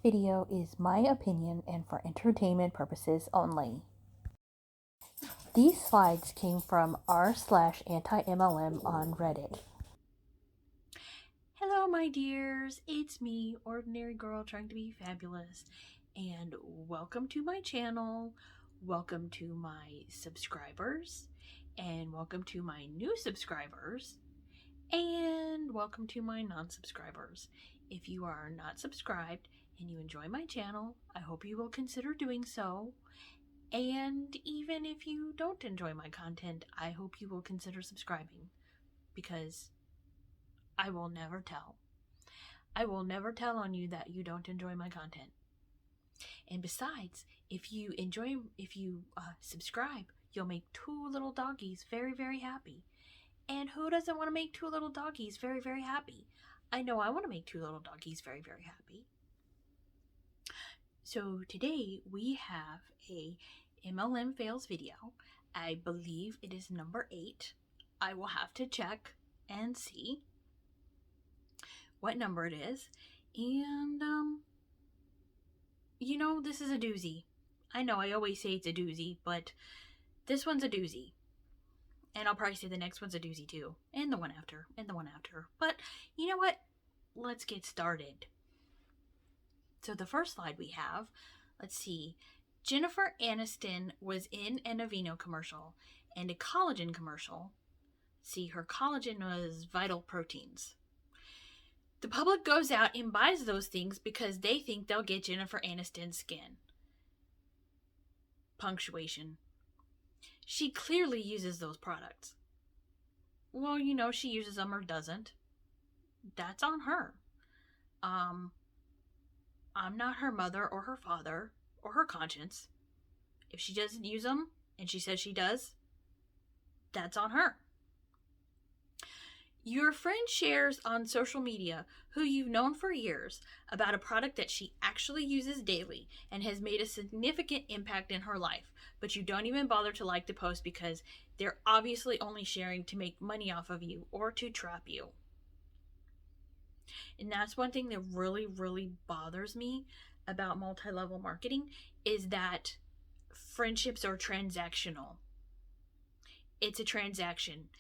video is my opinion and for entertainment purposes only. These slides came from r/anti-MLM on Reddit. Hello, my dears. It's me, ordinary girl trying to be fabulous, and welcome to my channel. Welcome to my subscribers, and welcome to my new subscribers, and welcome to my non-subscribers. If you are not subscribed and you enjoy my channel, I hope you will consider doing so. And even if you don't enjoy my content, I hope you will consider subscribing, because I will never tell. I will never tell on you that you don't enjoy my content. And besides, if you subscribe, you'll make two little doggies very, very happy. And who doesn't want to make two little doggies very, very happy? I know I want to make two little doggies very, very happy. So today we have a MLM Fails video. I believe it is number 8. I will have to check and see what number it is. And, this is a doozy. I know I always say it's a doozy, but this one's a doozy. And I'll probably say the next one's a doozy too. And the one after, and the one after. But you know what? Let's get started. So the first slide we have, let's see. Jennifer Aniston was in an Aveeno commercial and a collagen commercial. See, her collagen was Vital Proteins. The public goes out and buys those things because they think they'll get Jennifer Aniston's skin. Punctuation. She clearly uses those products. Well, she uses them or doesn't. That's on her. I'm not her mother or her father or her conscience. If she doesn't use them and she says she does, that's on her. Your friend shares on social media, who you've known for years, about a product that she actually uses daily and has made a significant impact in her life, but you don't even bother to like the post because they're obviously only sharing to make money off of you or to trap you. And that's one thing that really, really bothers me about multi-level marketing, is that friendships are transactional. It's a transaction.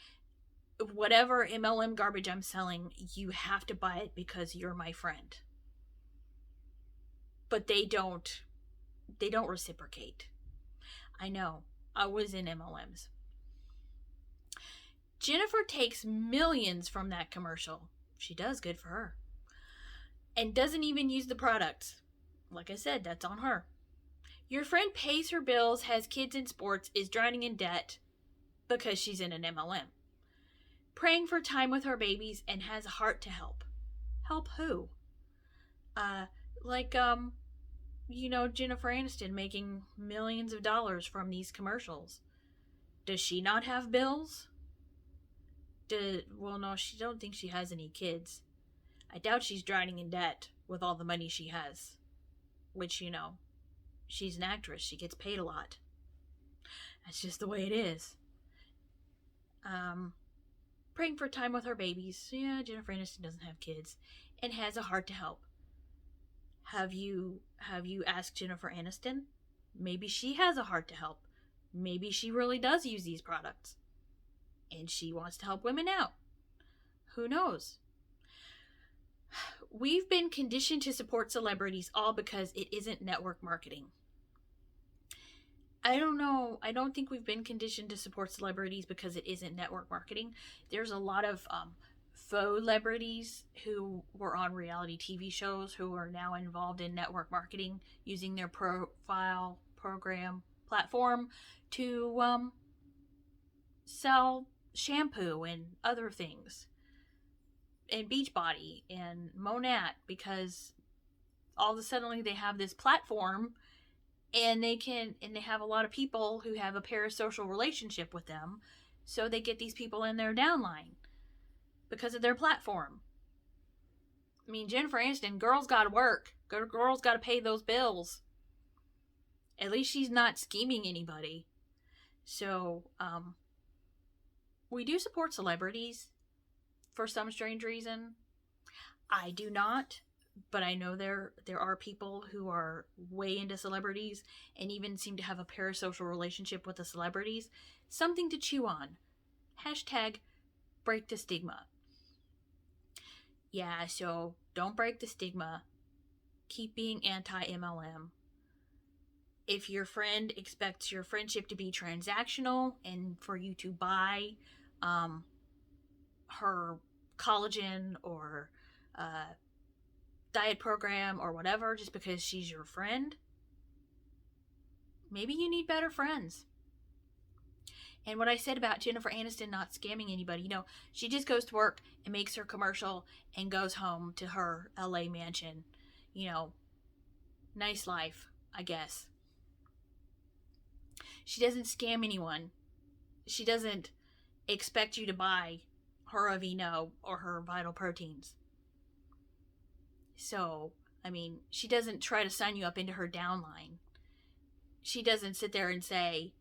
Whatever MLM garbage I'm selling, you have to buy it because you're my friend. But they don't reciprocate. I know. I was in MLMs. Jennifer takes millions from that commercial. She does, good for her. And doesn't even use the products. Like I said, that's on her. Your friend pays her bills, has kids in sports, is drowning in debt because she's in an MLM. Praying for time with her babies and has a heart to help. Help who? Jennifer Aniston making millions of dollars from these commercials. Does she not have bills? Well, no, she don't think she has any kids. I doubt she's drowning in debt with all the money she has. Which, she's an actress. She gets paid a lot. That's just the way it is. Praying for time with her babies. Yeah, Jennifer Aniston doesn't have kids and has a heart to help. Have you asked Jennifer Aniston? Maybe she has a heart to help. Maybe she really does use these products and she wants to help women out. Who knows? We've been conditioned to support celebrities all because it isn't network marketing. I don't know. I don't think we've been conditioned to support celebrities because it isn't network marketing. There's a lot of faux celebrities who were on reality TV shows who are now involved in network marketing, using their profile, program, platform to sell shampoo and other things. And Beachbody and Monat, because all of a sudden they have this platform and they have a lot of people who have a parasocial relationship with them, so they get these people in their downline because of their platform. I mean, Jennifer Aniston, girls gotta work. Girls gotta pay those bills. At least she's not scheming anybody. So, we do support celebrities for some strange reason. I do not. but I know there are people who are way into celebrities and even seem to have a parasocial relationship with the celebrities. Something to chew on. Hashtag break the stigma. Yeah, so don't break the stigma. Keep being anti MLM. If your friend expects your friendship to be transactional and for you to buy um, her collagen or diet program or whatever just because she's your friend, maybe you need better friends. And what I said about Jennifer Aniston not scamming anybody, she just goes to work and makes her commercial and goes home to her LA mansion. Nice life, I guess. She doesn't scam anyone. She doesn't expect you to buy her Aveeno or her Vital Proteins. So, she doesn't try to sign you up into her downline. She doesn't sit there and say,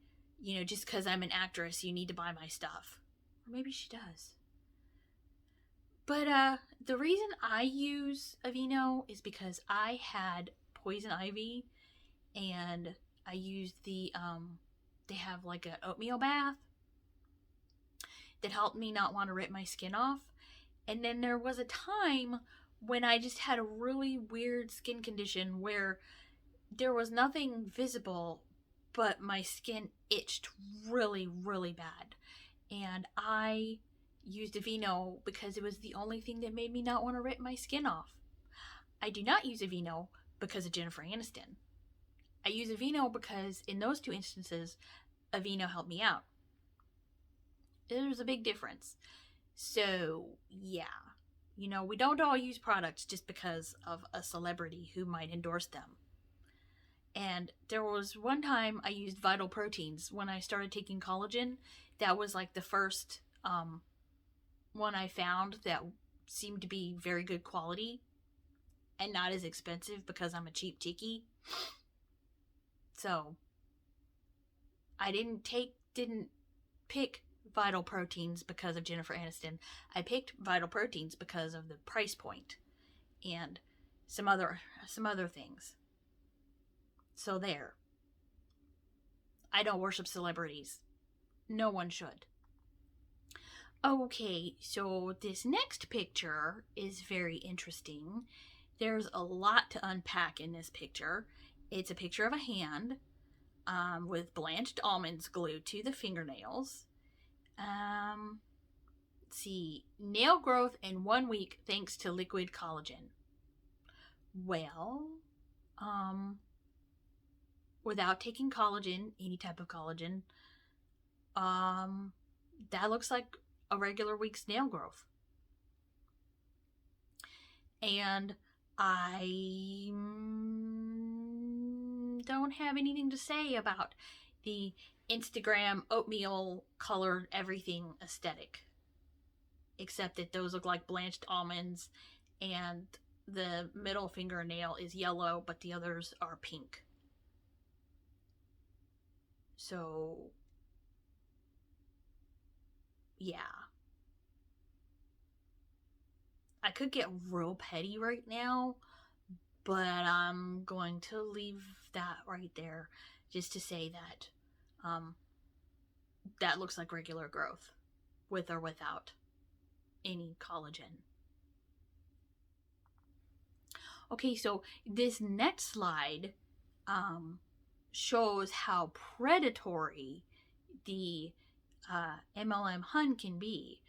just because I'm an actress, you need to buy my stuff. Or maybe she does. But the reason I use Aveeno is because I had poison ivy, and I used they have like an oatmeal bath that helped me not want to rip my skin off. And then there was a time when I just had a really weird skin condition where there was nothing visible, but my skin itched really, really bad. And I used Aveeno because it was the only thing that made me not want to rip my skin off. I do not use Aveeno because of Jennifer Aniston. I use Aveeno because in those two instances, Aveeno helped me out. There's a big difference. So, yeah. We don't all use products just because of a celebrity who might endorse them. And there was one time I used Vital Proteins when I started taking collagen. That was like the first one I found that seemed to be very good quality and not as expensive because I'm a cheap tiki. So I didn't pick Vital Proteins because of Jennifer Aniston. I picked Vital Proteins because of the price point and some other things. So there. I don't worship celebrities. No one should. Okay, so this next picture is very interesting. There's a lot to unpack in this picture. It's a picture of a hand with blanched almonds glued to the fingernails. Let's see. Nail growth in 1 week thanks to liquid collagen. Well, without taking collagen, any type of collagen, that looks like a regular week's nail growth. And I don't have anything to say about the Instagram oatmeal colored everything aesthetic, except that those look like blanched almonds and the middle fingernail is yellow, but the others are pink. So, yeah. I could get real petty right now, but I'm going to leave that right there just to say that that looks like regular growth with or without any collagen. Okay, so this next slide shows how predatory the MLM Hun can be.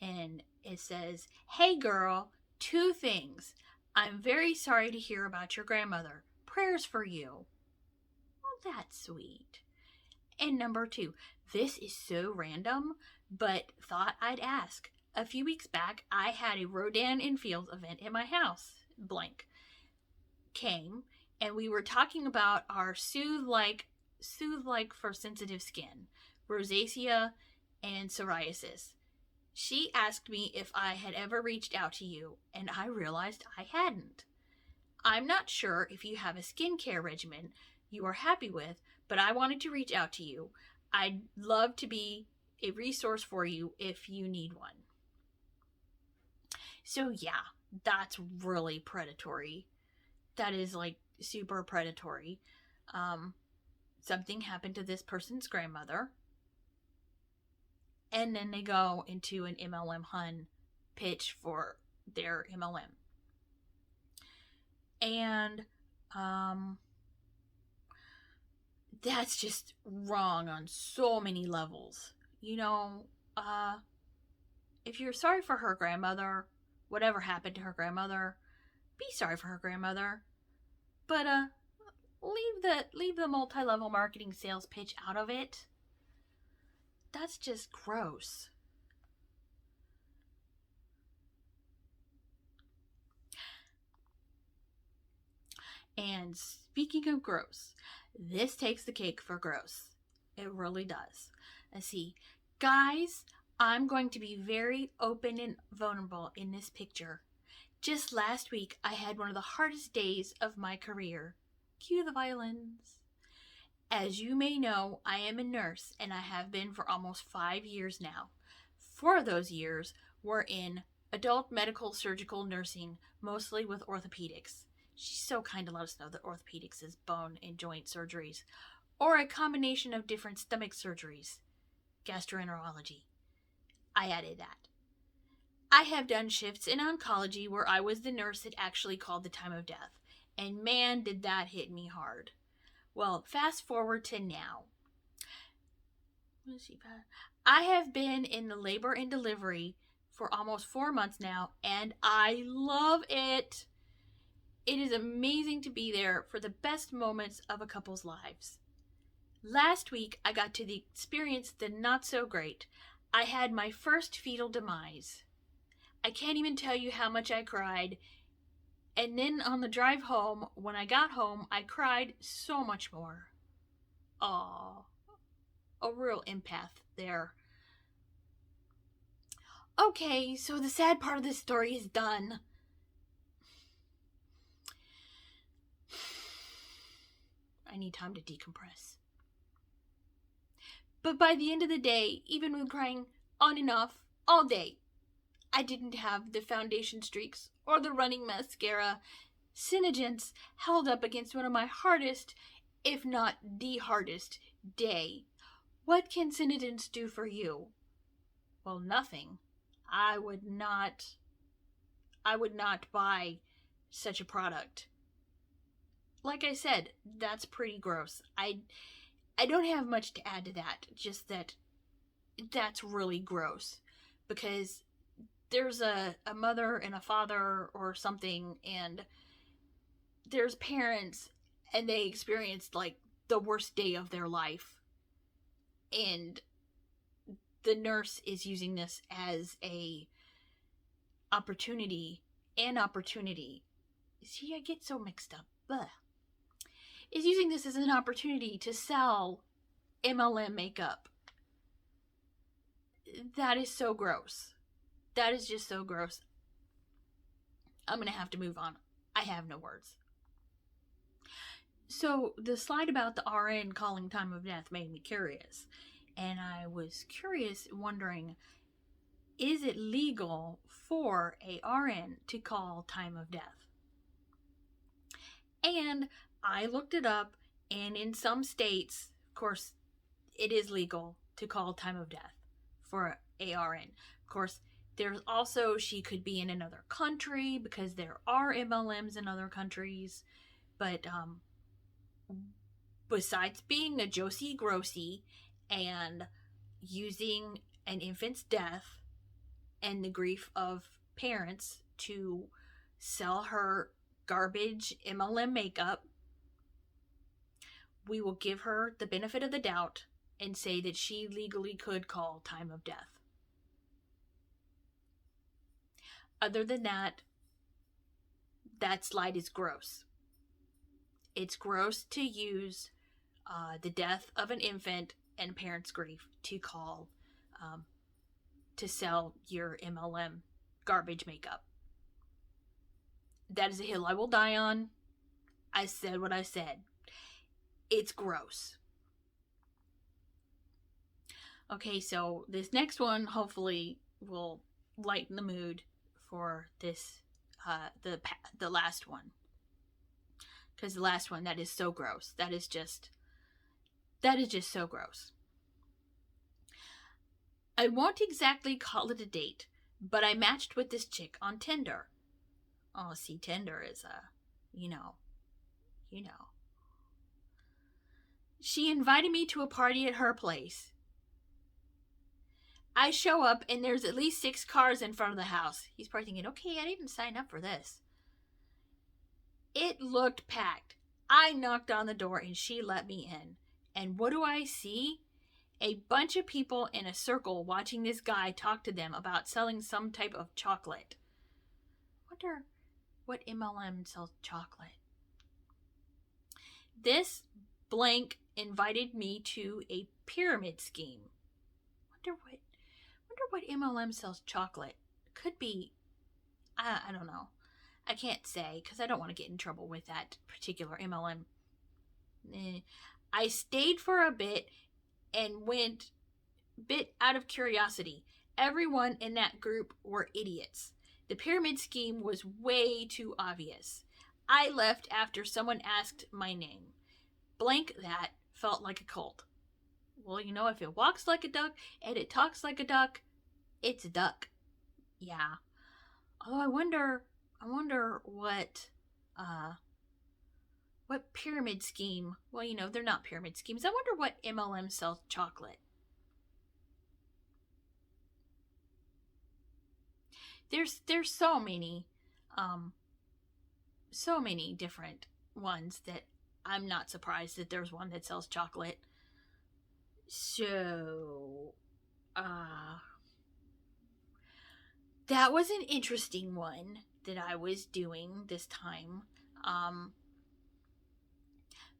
And it says, "Hey girl, 2 things. I'm very sorry to hear about your grandmother. Prayers for you." Well, that's sweet. And number 2, this is so random, but thought I'd ask. A few weeks back, I had a Rodan and Fields event at my house. Blank came, and we were talking about our soothe like for sensitive skin, rosacea, and psoriasis. She asked me if I had ever reached out to you, and I realized I hadn't. I'm not sure if you have a skincare regimen you are happy with, but I wanted to reach out to you. I'd love to be a resource for you if you need one. So yeah, That's really predatory. That is like super predatory. Something happened to this person's grandmother, and then they go into an MLM Hun pitch for their MLM. And that's just wrong on so many levels. You know, if you're sorry for her grandmother, whatever happened to her grandmother, be sorry for her grandmother. But leave the multi-level marketing sales pitch out of it. That's just gross. And speaking of gross, this takes the cake for gross. It really does. Let's see. Guys, I'm going to be very open and vulnerable in this picture. Just last week, I had one of the hardest days of my career. Cue the violins. As you may know, I am a nurse, and I have been for almost 5 years now. 4 of those years were in adult medical surgical nursing, mostly with orthopedics. She's so kind to let us know that orthopedics is bone and joint surgeries, or a combination of different stomach surgeries, gastroenterology. I added that. I have done shifts in oncology where I was the nurse that actually called the time of death, and man, did that hit me hard. Well, fast forward to now. I have been in the labor and delivery for almost 4 months now, and I love it. It is amazing to be there for the best moments of a couple's lives. Last week, I got to experience the not so great. I had my first fetal demise. I can't even tell you how much I cried. And then on the drive home, when I got home, I cried so much more. Aww. A real empath there. Okay, so the sad part of this story is done. I need time to decompress. But by the end of the day, even with crying on and off all day, I didn't have the foundation streaks or the running mascara. Synogens held up against one of my hardest, if not the hardest, day. What can Synogens do for you? Well, nothing. I would not buy such a product. Like I said, that's pretty gross. I don't have much to add to that, just that that's really gross. Because there's a mother and a father or something, and there's parents, and they experienced like the worst day of their life. And the nurse is using this as an opportunity. See, I get so mixed up. Ugh. Is using this as an opportunity to sell MLM makeup. That is so gross. That is just so gross. I'm going to have to move on. I have no words. So the slide about the RN calling time of death made me curious. And I was curious, wondering, is it legal for a RN to call time of death? And I looked it up, and in some states, of course, it is legal to call time of death for a RN. Of course, there's also, she could be in another country, because there are MLMs in other countries. But besides being a Josie Grossie and using an infant's death and the grief of parents to sell her garbage MLM makeup, we will give her the benefit of the doubt and say that she legally could call time of death. Other than that, that slide is gross. It's gross to use the death of an infant and parents' grief to call, to sell your MLM garbage makeup. That is a hill I will die on. I said what I said. It's gross. Okay, so this next one hopefully will lighten the mood for this the last one, because the last one, that is so gross. That is just so gross. I won't exactly call it a date, but I matched with this chick on Tinder. Oh, see, Tinder is you know. She invited me to a party at her place. I show up and there's at least 6 cars in front of the house. He's probably thinking, okay, I didn't sign up for this. It looked packed. I knocked on the door and she let me in. And what do I see? A bunch of people in a circle watching this guy talk to them about selling some type of chocolate. I wonder what MLM sells chocolate. This blank invited me to a pyramid scheme. Wonder what MLM sells chocolate. Could be, I don't know. I can't say because I don't want to get in trouble with that particular MLM. I stayed for a bit and went bit out of curiosity. Everyone in that group were idiots. The pyramid scheme was way too obvious. I left after someone asked my name. Blank that felt like a cult. Well, if it walks like a duck and it talks like a duck, it's a duck. Yeah. Although I wonder what pyramid scheme. Well, they're not pyramid schemes. I wonder what MLM sells chocolate. There's so many different ones that I'm not surprised that there's one that sells chocolate. So that was an interesting one that I was doing this time.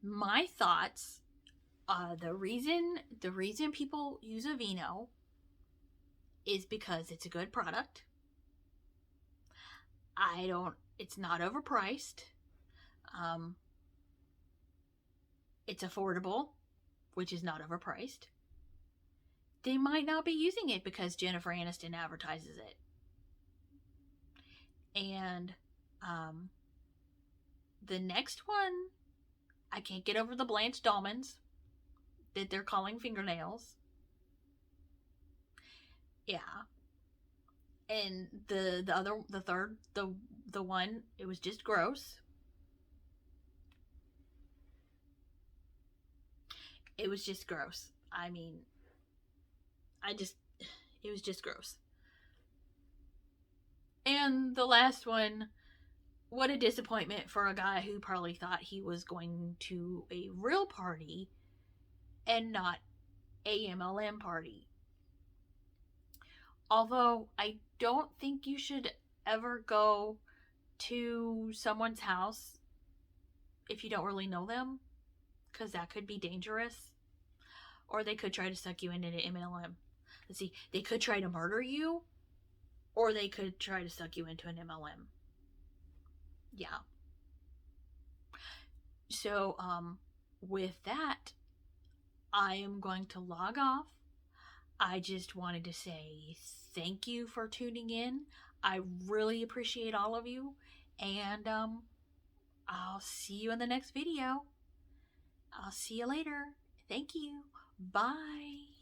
My thoughts, the reason people use Aveeno is because it's a good product. It's not overpriced. It's affordable, which is not overpriced. They might not be using it because Jennifer Aniston advertises it. And the next one, I can't get over the blanched almonds that they're calling fingernails. Yeah. And the one, it was just gross. It was just gross. I mean, it was just gross. And the last one, what a disappointment for a guy who probably thought he was going to a real party and not a MLM party. Although I don't think you should ever go to someone's house if you don't really know them, because that could be dangerous. Or they could try to suck you into an MLM. Let's see, they could try to murder you, or they could try to suck you into an MLM. Yeah. So, with that, I am going to log off. I just wanted to say thank you for tuning in. I really appreciate all of you. And I'll see you in the next video. I'll see you later. Thank you. Bye.